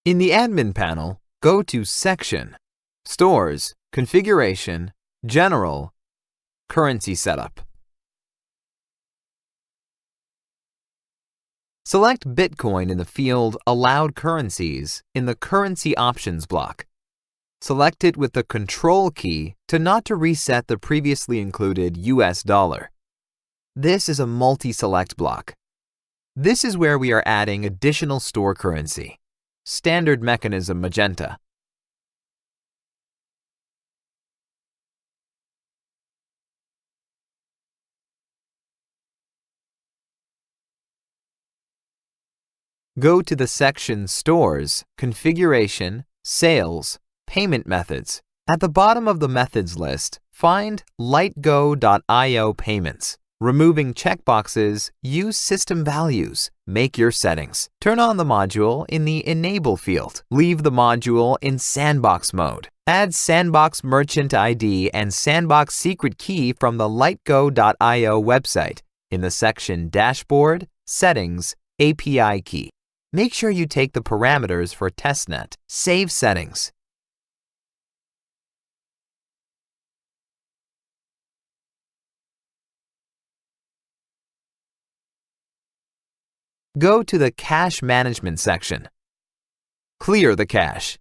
In the Admin panel, go to Section, Stores, Configuration, General, Currency Setup. Select Bitcoin in the field Allowed Currencies in the Currency Options block. Select it with the Control key not to reset the previously included US dollar. This is a multi-select block. This is where we are adding additional store currency. Standard mechanism Magento. Go to the section Stores, Configuration, Sales, Payment Methods. At the bottom of the Methods list, find LiteGo.io Payments. Removing checkboxes, use System Values. Make your settings. Turn on the module in the Enable field. Leave the module in Sandbox mode. Add Sandbox Merchant ID and Sandbox Secret Key from the LiteGo.io website in the section Dashboard, Settings, API Key. Make sure you take the parameters for testnet. Save settings. Go to the Cache Management section. Clear the cache.